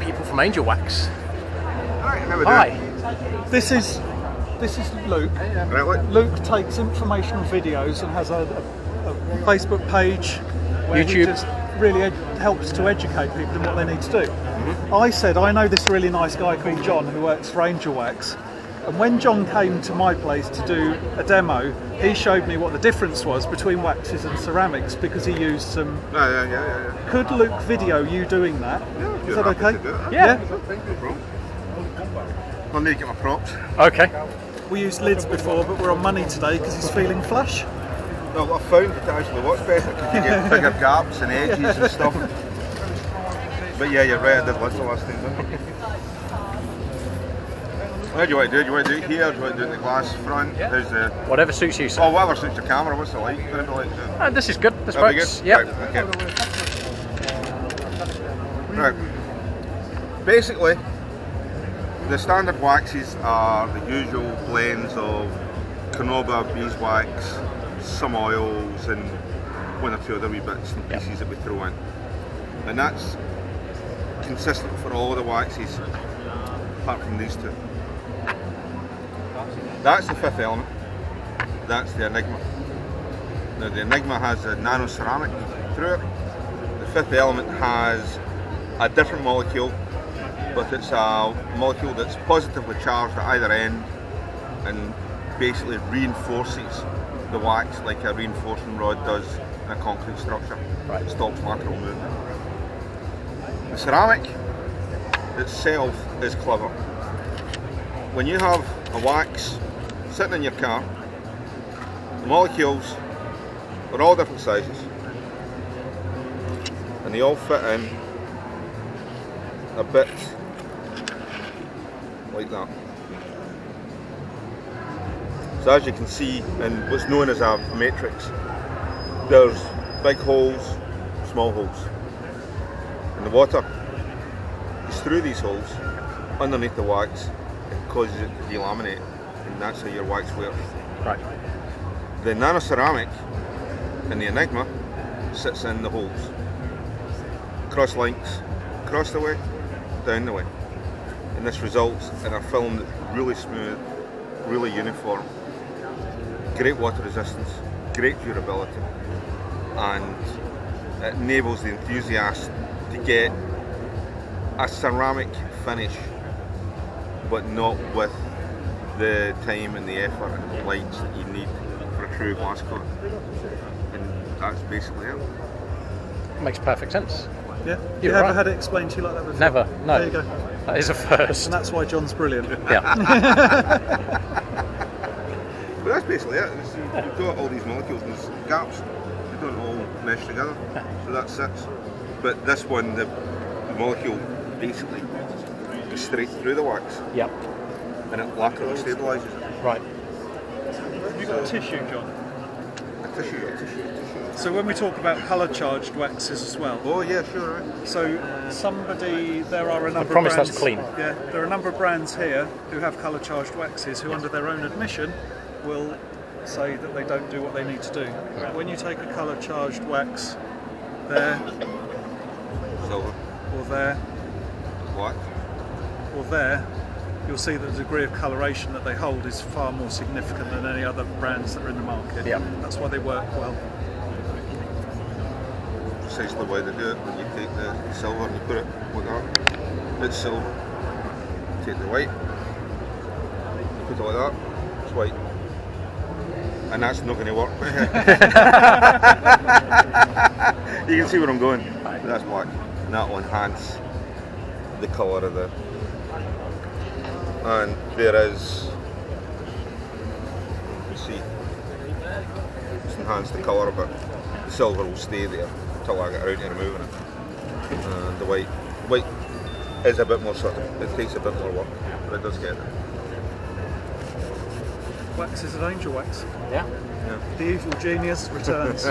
people from Angelwax. Hi. This is Luke. Really? Luke takes informational videos and has a Facebook page where he YouTube. just really helps to educate people in what they need to do. I said I know this really nice guy called John who works for Angelwax, and when John came to my place to do a demo, he showed me what the difference was between waxes and ceramics because he used some. Yeah. Could Luke video you doing that? Yeah, Is that okay? Yeah. I'll need to get my props. Okay. We used lids before, but we're on money today because he's feeling flush. Well, I found it actually works better because you get bigger gaps and edges and stuff. But yeah, you're right, I did lids the last time, didn't I? How do you want to do it? Do you want to do it here? Do you want to do it in the glass front? How's the... Whatever suits you, sir. Oh, whatever suits your camera. What's the light? What do you like? This is good. This That'll be works. good? Yep. Right, right. Basically, the standard waxes are the usual blends of carnauba, beeswax, some oils, and one or two other wee bits and pieces that we throw in. And that's consistent for all the waxes, apart from these two. That's the fifth element. That's the Enigma. Now the Enigma has a nano ceramic through it. The fifth element has a different molecule, but it's a molecule that's positively charged at either end and basically reinforces the wax like a reinforcing rod does in a concrete structure. Right. It stops lateral movement. The ceramic itself is clever. When you have a wax sitting in your car, the molecules are all different sizes and they all fit in a bit like that. So as you can see in what's known as a matrix, there's big holes, small holes, and the water is through these holes underneath the wax and causes it to delaminate, and that's how your wax wears. Right. The nanoceramic in the Enigma sits in the holes, cross links, across the way, down the way, and this results in a film that's really smooth, really uniform, great water resistance, great durability, and it enables the enthusiast to get a ceramic finish, but not with the time and the effort and the lights that you need for a true glass core. And that's basically it. Makes perfect sense. Yeah. You're You ever right. had it explained to you like that before? Never. No. There you go. That is a first. And that's why John's brilliant. Yeah. But that's basically it. You've got all these molecules and there's gaps. They don't all mesh together. So that sits. But this one, the molecule basically goes straight through the wax Yep. and it laterally stabilises it. Right. Have you got a tissue, John? A tissue. So when we talk about colour charged waxes as well, Oh yeah, sure, right. so there are a number promise of brands. that's clean. Yeah, there are a number of brands here who have colour charged waxes who, under their own admission, will say that they don't do what they need to do. When you take a colour charged wax there, Silver, or there, black. or there, you'll see that the degree of coloration that they hold is far more significant than any other brands that are in the market. Yeah. That's why they work well. Precisely the way they do it. When you take the silver and you put it like that, it's silver. Take the white, put it like that, it's white. And that's not going to work. You can see where I'm going. That's black. And that will enhance the colour of the... And there is... You see, it's enhanced the colour a bit. The silver will stay there until I get around to removing it. And the white is a bit more subtle. It takes a bit more work, but it does get there. Wax is an Angelwax. Yeah. Yeah. The evil genius returns.